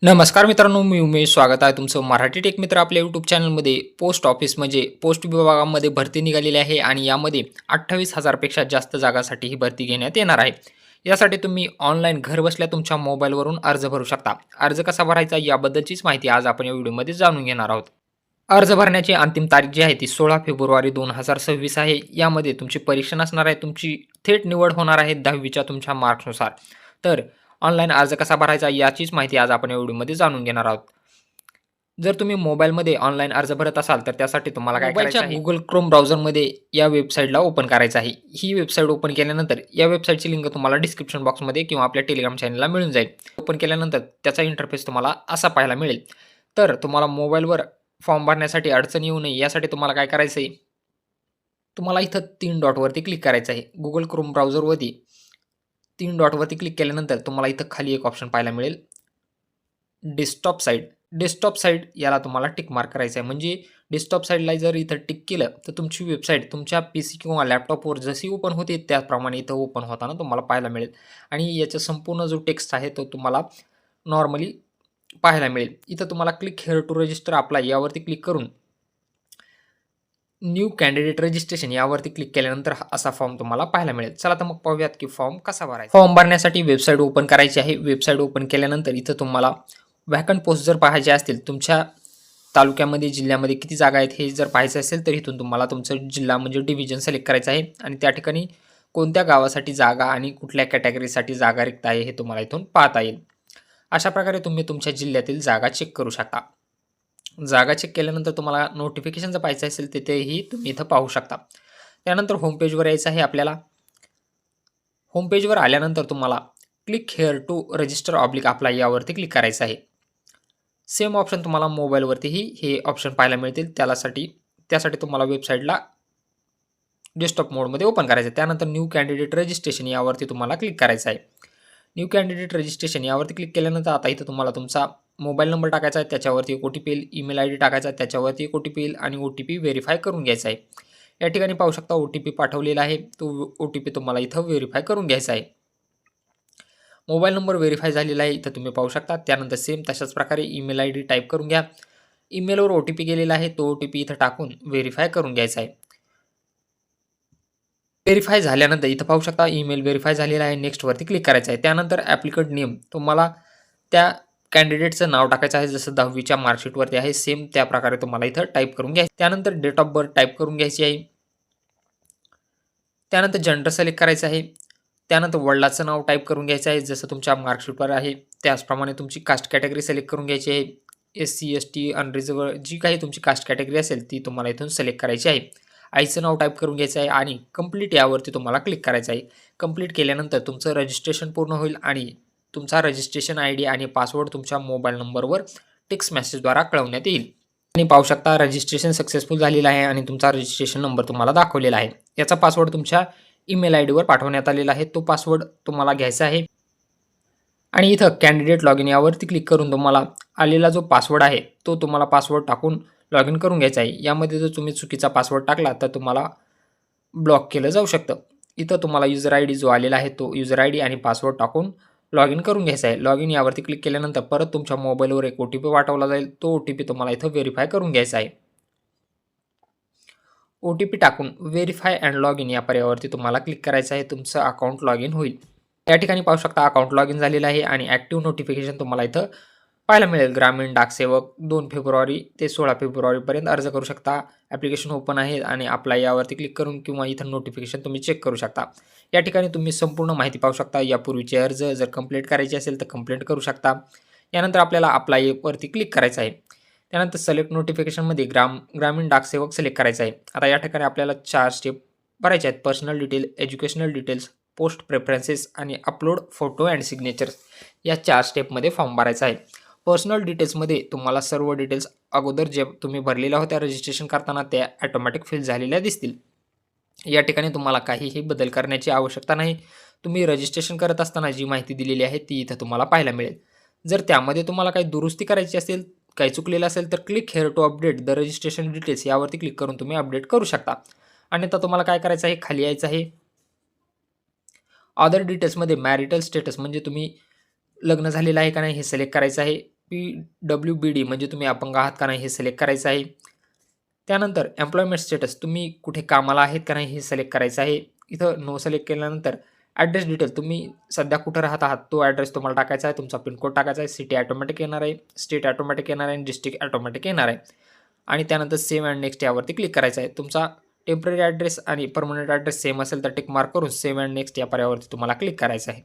नमस्कार मित्रांनो, मी उमेश. स्वागत आहे तुमचं मराठी टेक मित्र आपल्या यूट्यूब चॅनलमध्ये. पोस्ट ऑफिस म्हणजे पोस्ट विभागामध्ये भरती निघालेली आहे आणि यामध्ये 28,000 पेक्षा जास्त जागांसाठी ही भरती घेण्यात येणार आहे. यासाठी तुम्ही ऑनलाईन घर बसल्या तुमच्या मोबाईलवरून अर्ज भरू शकता. अर्ज कसा भरायचा याबद्दलचीच माहिती आज आपण या व्हिडिओमध्ये जाणून घेणार आहोत. अर्ज भरण्याची अंतिम तारीख जी आहे ती 16 फेब्रुवारी 2026 आहे. यामध्ये तुमची परीक्षा नसणार आहे. तुमची थेट निवड होणार आहे 10वीच्या तुमच्या मार्क्सनुसार. तर ऑनलाईन अर्ज कसा भरायचा याचीच माहिती आज आपण या व्हिडिओमध्ये जाणून घेणार आहोत. जर तुम्ही मोबाईलमध्ये ऑनलाईन अर्ज भरत असाल तर त्यासाठी तुम्हाला काय करायचं आहे, Google Chrome ब्राउझरमध्ये या वेबसाईटला ओपन करायचं आहे. ही वेबसाईट ओपन केल्यानंतर या वेबसाईटची लिंक तुम्हाला डिस्क्रिप्शन बॉक्समध्ये किंवा आपल्या टेलिग्राम चॅनलला मिळून जाईल. ओपन केल्यानंतर त्याचा इंटरफेस तुम्हाला असा पाहायला मिळेल. तर तुम्हाला मोबाईलवर फॉर्म भरण्यासाठी अडचण येऊ नये यासाठी तुम्हाला काय करायचं आहे, तुम्हाला इथं 3 डॉटवरती क्लिक करायचं आहे. Google Chrome ब्राउझरवरती 3 डॉटवरती क्लिक केल्यानंतर तुम्हाला इथं खाली एक ऑप्शन पाहायला मिळेल, डेस्कटॉप साईट. डेस्कटॉप साईट याला तुम्हाला टिक मार्क करायचं आहे. म्हणजे डेस्कटॉप साईटला जर इथं टिक केलं तर तुमची वेबसाईट तुमच्या पीसी किंवा लॅपटॉपवर जशी ओपन होते त्याप्रमाणे इथं ओपन होताना तुम्हाला पाहायला मिळेल. आणि याचा संपूर्ण जो टेक्स्ट आहे तो तुम्हाला नॉर्मली पाहायला मिळेल. इथं तुम्हाला click here to register apply यावरती क्लिक करून न्यू कॅन्डिडेट रजिस्ट्रेशन यावरती क्लिक केल्यानंतर असा फॉर्म तुम्हाला पाहायला मिळेल. चला तर मग पाहूयात की फॉर्म कसा भरायचा. फॉर्म भरण्यासाठी वेबसाईट ओपन करायची आहे. वेबसाईट ओपन केल्यानंतर इथं तुम्हाला व्हॅकंट पोस्ट जर पाहायचे असतील, तुमच्या तालुक्यामध्ये जिल्ह्यामध्ये किती जागा आहेत हे जर पाहायचं असेल तर इथून तुम्हाला तुमचं जिल्हा म्हणजे डिव्हिजन सिलेक्ट करायचं आहे आणि त्या ठिकाणी कोणत्या गावासाठी जागा आणि कुठल्या कॅटेगरीसाठी जागा रिक्त आहे हे तुम्हाला इथून पाहता येईल. अशा प्रकारे तुम्ही तुमच्या जिल्ह्यातील जागा चेक करू शकता. जागा चेक केल्यानंतर तुम्हाला नोटिफिकेशन जर पाहायचं असेल तिथेही तुम्ही इथं पाहू शकता. त्यानंतर होमपेजवर यायचं आहे आपल्याला. होमपेजवर आल्यानंतर तुम्हाला click here to register oblique apply यावरती क्लिक करायचं आहे. सेम ऑप्शन तुम्हाला मोबाईलवरतीही हे ऑप्शन पाहायला मिळतील. त्यासाठी तुम्हाला वेबसाईटला डेस्कटॉप मोडमध्ये ओपन करायचं आहे. त्यानंतर न्यू कॅन्डिडेट रजिस्ट्रेशन यावरती तुम्हाला क्लिक करायचं आहे. न्यू कॅन्डिडेट रजिस्ट्रेशन यावरती क्लिक केल्यानंतर आता इथं तुम्हाला तुमचा मोबाईल नंबर टाकायचा आहे, त्याच्यावरती एक OTP येईल. ईमेल ID टाकायचा आहे, त्याच्यावरती एक OTP येईल आणि OTP व्हेरीफाय करून घ्यायचा आहे. या ठिकाणी पाहू शकता OTP पाठवलेला आहे. तो OTP तुम्हाला इथं व्हेरीफाय करून घ्यायचा आहे. मोबाईल नंबर व्हेरीफाय झालेला आहे इथं तुम्ही पाहू शकता. त्यानंतर सेम तशाच प्रकारे ईमेल ID टाईप करून घ्या. ईमेलवर OTP गेलेला आहे, तो OTP इथं टाकून व्हेरीफाय करून घ्यायचा आहे. व्हेरीफाय झाल्यानंतर इथं पाहू शकता ईमेल व्हेरीफाय झालेला आहे. नेक्स्टवरती क्लिक करायचं आहे. त्यानंतर ॲप्लिकंट नेम तुम्हाला त्या कॅन्डिडेटचं नाव टाकायचं आहे, जसं 10वीच्या मार्कशीटवरती आहे सेम त्या प्रकारे तुम्हाला इथं टाईप करून घ्यायचं. त्यानंतर डेट ऑफ बर्थ टाईप करून घ्यायची आहे. त्यानंतर जेंडर सिलेक्ट करायचं आहे. त्यानंतर वडिलाचं नाव टाईप करून घ्यायचं आहे, जसं तुमच्या मार्कशीटवर आहे त्याचप्रमाणे तुमची कास्ट कॅटेगरी सिलेक्ट करून घ्यायची आहे. SC ST अनरिझर्व्ड जी काही तुमची कास्ट कॅटेगरी असेल ती तुम्हाला इथून सिलेक्ट करायची आहे. आईचं नाव टाईप करून घ्यायचं आहे आणि कंप्लीट यावरती तुम्हाला क्लिक करायचं आहे. कंप्लीट केल्यानंतर तुमचं रजिस्ट्रेशन पूर्ण होईल आणि तुमचा रजिस्ट्रेशन ID आणि पासवर्ड तुमच्या मोबाईल नंबरवर टेक्स्ट मेसेजद्वारा कळवण्यात येईल. आणि पाहू शकता रजिस्ट्रेशन सक्सेसफुल झालेलं आहे आणि तुमचा रजिस्ट्रेशन नंबर तुम्हाला दाखवलेला आहे. याचा पासवर्ड तुमच्या ईमेल IDवर पाठवण्यात आलेला आहे. तो पासवर्ड तुम्हाला घ्यायचा आहे आणि इथं कॅन्डिडेट लॉगिन यावरती क्लिक करून तुम्हाला आलेला जो पासवर्ड आहे तो तुम्हाला पासवर्ड टाकून लॉग इन करून घ्यायचा आहे. यामध्ये जर तुम्ही चुकीचा पासवर्ड टाकला तर तुम्हाला ब्लॉक केलं जाऊ शकतं. इथं तुम्हाला युजर ID जो आलेला आहे तो युजर ID आणि पासवर्ड टाकून लॉग इन करून घ्यायचा आहे. लॉग इन यावरती क्लिक केल्यानंतर परत तुमच्या मोबाईलवर एक OTP पाठवला जाईल. तो OTP तुम्हाला इथं व्हेरीफाय करून घ्यायचा आहे. OTP टाकून व्हेरीफाय अँड लॉग इन या पर्यायावरती तुम्हाला क्लिक करायचं आहे. तुमचं अकाउंट लॉग इन होईल. या ठिकाणी पाहू शकता अकाउंट लॉग इन झालेलं आहे आणि ॲक्टिव्ह नोटिफिकेशन तुम्हाला इथं पाहायला मिळेल. ग्रामीण डाक सेवक 2 फेब्रुवारी ते 16 फेब्रुवारीपर्यंत अर्ज करू शकता. ॲप्लिकेशन ओपन आहे आणि अप्लाय यावरती क्लिक करून किंवा इथं नोटिफिकेशन तुम्ही चेक करू शकता. या ठिकाणी तुम्ही संपूर्ण माहिती पाहू शकता. यापूर्वीचे अर्ज जर कंप्लीट करायचे असेल तर कंप्लीट करू शकता. यानंतर आपल्याला अप्लायवरती क्लिक करायचं आहे. त्यानंतर सिलेक्ट नोटिफिकेशनमध्ये ग्रामीण डाक सेवक सिलेक्ट करायचा आहे. आता या ठिकाणी आपल्याला 4 स्टेप भरायचे आहेत. Personal detail, educational details, post preferences आणि अपलोड फोटो अँड सिग्नेचर्स या 4 स्टेपमध्ये फॉर्म भरायचा आहे. पर्सनल डिटेल्समध्ये तुम्हाला सर्व डिटेल्स अगोदर जे तुम्ही भरलेल्या होत्या रजिस्ट्रेशन करताना त्या ॲटोमॅटिक फिल झालेल्या दिसतील. या ठिकाणी तुम्हाला काहीही बदल करण्याची आवश्यकता नाही. तुम्ही रजिस्ट्रेशन करत असताना जी माहिती दिलेली आहे ती इथं तुम्हाला पाहायला मिळेल. जर त्यामध्ये तुम्हाला काही दुरुस्ती करायची असेल, काही चुकलेलं असेल तर click here to update the registration details यावरती क्लिक करून तुम्ही अपडेट करू शकता. आणि आता तुम्हाला काय करायचं आहे, खाली यायचं आहे. अदर डिटेल्समध्ये मॅरिटल स्टेटस म्हणजे तुम्ही लग्न झालेलं आहे का नाही हे सिलेक्ट करायचं आहे. PWBD म्हणजे तुम्ही अपंग आहात का नाही हे सिलेक्ट करायचं आहे. त्यानंतर एम्प्लॉयमेंट स्टेटस तुम्ही कुठे कामाला आहेत का नाही हे सिलेक्ट करायचं आहे. इथं नो सिलेक्ट केल्यानंतर ॲड्रेस डिटेल तुम्ही सध्या कुठं राहत आहात तो ॲड्रेस तुम्हाला टाकायचा आहे. तुमचा पिनकोड टाकायचा आहे. सिटी ऑटोमॅटिक येणार आहे, स्टेट ऑटोमॅटिक येणार आहे आणि डिस्ट्रिक्ट ऑटोमॅटिक येणार आहे. आणि त्यानंतर सेव्ह अँड नेक्स्ट यावरती क्लिक करायचं आहे. तुमचा टेम्पररी ॲड्रेस आणि परमनंट ॲड्रेस सेम असेल तर टिक मार्क करून सेव्ह अँड नेक्स्ट या पर्यायावरती तुम्हाला क्लिक करायचं आहे.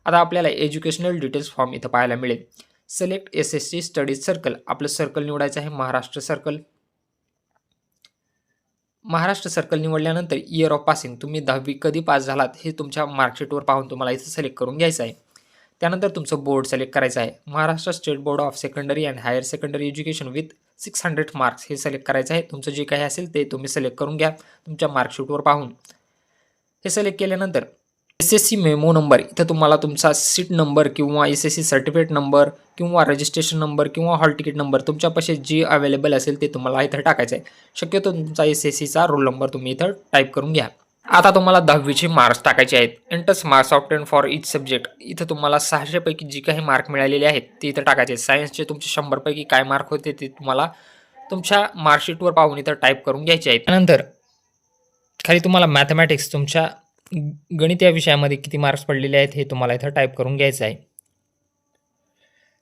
आता आपल्याला एज्युकेशनल डिटेल्स फॉर्म इथं पाहायला मिळेल. सिलेक्ट SSC स्टडीज सर्कल आपलं सर्कल निवडायचं आहे महाराष्ट्र सर्कल. महाराष्ट्र सर्कल निवडल्यानंतर इयर ऑफ पासिंग तुम्ही 10वी कधी पास झालात हे तुमच्या मार्कशीटवर पाहून तुम्हाला इथं सिलेक्ट करून घ्यायचं आहे. त्यानंतर तुमचं बोर्ड सिलेक्ट करायचं आहे. Maharashtra state board of secondary and higher secondary education with 600 marks हे सिलेक्ट करायचं आहे. तुमचं जे काही असेल ते तुम्ही सिलेक्ट करून घ्या तुमच्या मार्कशीटवर पाहून. हे सिलेक्ट केल्यानंतर SSC मेमो नंबर इथं तुम्हाला तुमचा सीट नंबर किंवा SSC सर्टिफिकेट नंबर किंवा रजिस्ट्रेशन नंबर किंवा हॉल तिकीट नंबर तुमच्यापाशी जी अवेलेबल असेल ते तुम्हाला इथं टाकायचं आहे. शक्यतो तुमचा SSCचा रोल नंबर तुम्ही इथं टाईप करून घ्या. आता तुम्हाला 10वीचे मार्क्स टाकायचे आहेत. Enters marks obtain for each subject इथं तुम्हाला 600 पैकी जी काही मार्क मिळालेले आहेत ते इथं टाकायचे आहेत. सायन्सचे तुमचे 100 पैकी काय मार्क होते ते तुम्हाला तुमच्या मार्कशीटवर पाहून इथं टाईप करून घ्यायचे आहेत. त्यानंतर खाली तुम्हाला मॅथमॅटिक्स तुमच्या गणित या विषयामध्ये किती मार्क्स पडलेले आहेत हे तुम्हाला इथं टाईप करून घ्यायचं आहे.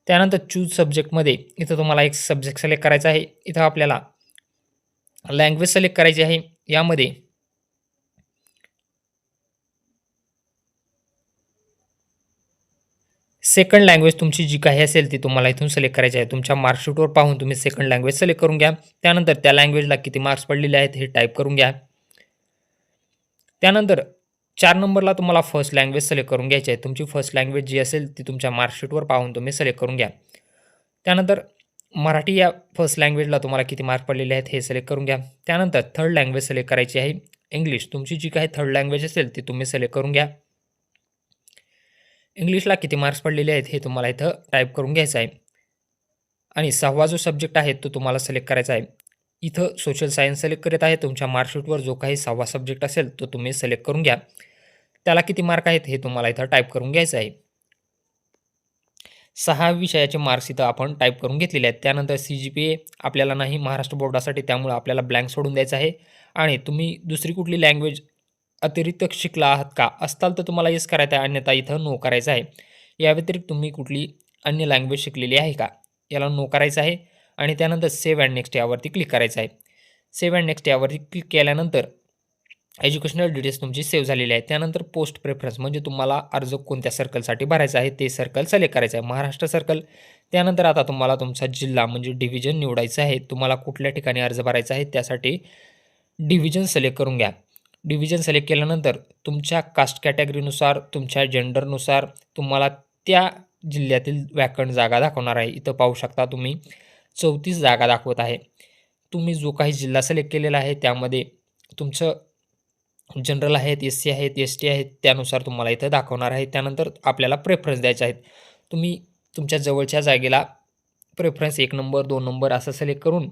त्यानंतर चूज सब्जेक्टमध्ये इथं तुम्हाला एक सब्जेक्ट सिलेक्ट करायचा आहे. इथं आपल्याला लँग्वेज सिलेक्ट करायची आहे. यामध्ये सेकंड लँग्वेज तुमची जी काही असेल ती तुम्हाला इथून सिलेक्ट करायची आहे. तुमच्या मार्कशीटवर पाहून तुम्ही सेकंड लँग्वेज सिलेक्ट करून घ्या. त्यानंतर त्या लँग्वेजला किती मार्क्स पडलेले आहेत हे टाईप करून घ्या. त्यानंतर 4 नंबरला तुम्हाला फर्स्ट लँग्वेज सिलेक्ट करून घ्यायची आहे. तुमची फर्स्ट लँग्वेज जी असेल ती तुमच्या मार्कशीटवर पाहून तुम्ही सिलेक्ट करून घ्या. त्यानंतर मराठी या फर्स्ट लँग्वेजला तुम्हाला किती मार्क पडलेले आहेत हे सिलेक्ट करून घ्या. त्यानंतर थर्ड लँग्वेज सिलेक्ट करायची आहे. इंग्लिश तुमची जी काही थर्ड लँग्वेज असेल ती तुम्ही सिलेक्ट करून घ्या. इंग्लिशला किती मार्क्स पडलेले आहेत हे तुम्हाला इथं टाईप करून घ्यायचं आहे. आणि 6वा जो सब्जेक्ट आहे तो तुम्हाला सिलेक्ट करायचा आहे. इथं सोशल सायन्स सिलेक्ट करत आहे. तुमच्या मार्कशीटवर जो काही 6वा सब्जेक्ट असेल तो तुम्ही सिलेक्ट करून घ्या. त्याला किती मार्क आहेत हे तुम्हाला इथं टाईप करून घ्यायचं आहे. 6 विषयाचे मार्क्स इथं आपण टाईप करून घेतलेले आहेत. त्यानंतर CGPA आपल्याला नाही महाराष्ट्र बोर्डासाठी, त्यामुळे आपल्याला ब्लँक सोडून द्यायचं आहे. आणि तुम्ही दुसरी कुठली लँग्वेज अतिरिक्त शिकला आहात का असताल तर तुम्हाला येस करायचं आहे, अन्यथा इथं नो करायचं आहे. या व्यतिरिक्त तुम्ही कुठली अन्य लँग्वेज शिकलेली आहे का याला नो करायचं आहे. आणि त्यानंतर सेव्ह अँड नेक्स्ट यावरती क्लिक करायचं आहे. सेव्ह अँड नेक्स्ट यावरती क्लिक केल्यानंतर एज्युकेशनल डिटेल्स तुमची सेव्ह झालेली आहे. त्यानंतर पोस्ट प्रेफरन्स म्हणजे तुम्हाला अर्ज कोणत्या सर्कलसाठी भरायचा आहे ते सर्कल सिलेक्ट करायचं आहे, महाराष्ट्र सर्कल. त्यानंतर आता तुम्हाला तुमचा जिल्हा म्हणजे डिव्हिजन निवडायचं आहे. तुम्हाला कुठल्या ठिकाणी अर्ज भरायचा आहे त्यासाठी डिव्हिजन सिलेक्ट करून घ्या. डिव्हिजन सिलेक्ट केल्यानंतर तुमच्या कास्ट कॅटेगरीनुसार, तुमच्या जेंडरनुसार तुम्हाला त्या जिल्ह्यातील वॅकंट जागा दाखवणार आहे. इथं पाहू शकता तुम्ही 34 जागा दाखवत आहे. तुम्ही जो काही जिल्हा सिलेक्ट केलेला आहे त्यामध्ये तुमचं जनरल आहेत, SC आहेत, ST आहेत, त्यानुसार तुम्हाला इथं दाखवणार आहे. त्यानंतर आपल्याला प्रेफरन्स द्यायचे आहेत. तुम्ही तुमच्या जवळच्या जागेला प्रेफरन्स 1 नंबर 2 नंबर असं सिलेक्ट करून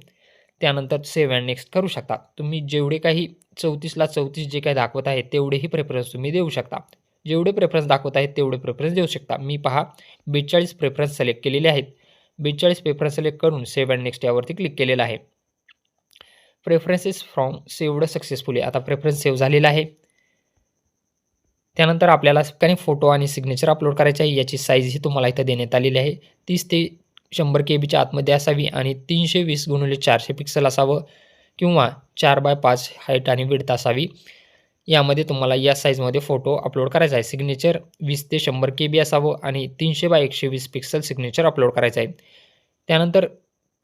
त्यानंतर सेव्ह अँड नेक्स्ट करू शकता. तुम्ही जेवढे काही 34ला 34 जे काही दाखवत आहे तेवढेही प्रेफरन्स तुम्ही देऊ शकता. जेवढे प्रेफरन्स दाखवत आहेत तेवढे प्रेफरन्स देऊ शकता. मी पहा 42 प्रेफरन्स सिलेक्ट केलेले आहेत. 42 प्रेफरन्स सिलेक्ट करून सेव्ह अँड नेक्स्ट यावरती क्लिक केलेलं आहे. प्रेफरन्सेस फ्रॉम सेव्हड सक्सेसफुली आता प्रेफरन्स सेव्ह झालेला आहे. त्यानंतर आपल्याला काही फोटो आणि सिग्नेचर अपलोड करायचे आहे. याची साईज ही तुम्हाला इथं देण्यात आलेली आहे. 30 ते 100 KB आतमध्ये असावी आणि 320x400 पिक्सल असावं किंवा 4x5 हाईट आणि विड्थ असावी. यामध्ये तुम्हाला या साईजमध्ये फोटो अपलोड करायचा आहे. सिग्नेचर 20 ते 100 KB असावं आणि 300x120 पिक्सल सिग्नेचर अपलोड करायचं आहे. त्यानंतर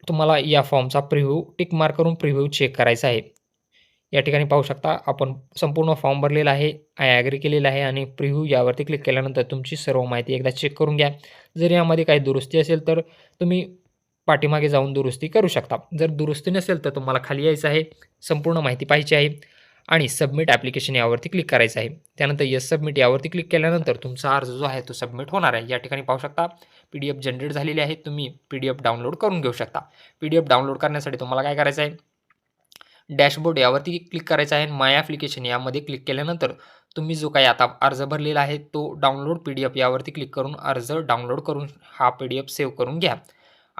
तुम्हाला या फॉर्मचा प्रिव्ह्यू टिक मार्क करून प्रिव्ह्यू चेक करायचा आहे. या ठिकाणी पाहू शकता आपण संपूर्ण फॉर्म भरलेला आहे, आय ॲग्री केलेला आहे आणि प्रिव्ह्यू यावरती क्लिक केल्यानंतर तुमची सर्व माहिती एकदा चेक करून घ्या. जर यामध्ये काही दुरुस्ती असेल तर तुम्ही पाठीमागे जाऊन दुरुस्ती करू शकता. जर दुरुस्ती नसेल तर तुम्हाला खाली यायचं आहे, संपूर्ण माहिती पाहिजे आहे आणि सबमिट ॲप्लिकेशन यावरती क्लिक करायचं आहे. त्यानंतर येस सबमिट यावरती क्लिक केल्यानंतर तुमचा अर्ज जो आहे तो सबमिट होणार आहे. या ठिकाणी पाहू शकता PDF जनरेट झालेली आहे. तुम्ही PDF डाउनलोड करून घेऊ शकता. PDF डाउनलोड करण्यासाठी तुम्हाला काय करायचं आहे, डॅशबोर्ड यावरती क्लिक करायचं आहे. माय ॲप्लिकेशन यामध्ये क्लिक केल्यानंतर तुम्ही जो काही आता अर्ज भरलेला आहे तो डाउनलोड PDF यावरती क्लिक करून अर्ज डाउनलोड करून हा PDF सेव्ह करून घ्या.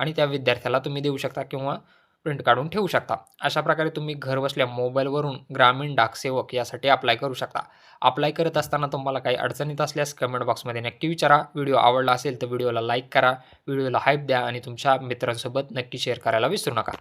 आणि त्या विद्यार्थ्याला तुम्ही देऊ शकता किंवा प्रिंट काढून ठेवू शकता. अशा प्रकारे तुम्ही घरबसल्या मोबाईलवरून ग्रामीण डाक सेवक यासाठी अप्लाय करू शकता. अप्लाय करत असताना तुम्हाला काही अडचणीत असल्यास कमेंट बॉक्समध्ये नक्की विचारा. व्हिडिओ आवडला असेल तर व्हिडिओला लाईक करा, व्हिडिओला हाईप द्या आणि तुमच्या मित्रांसोबत नक्की शेअर करायला विसरू नका.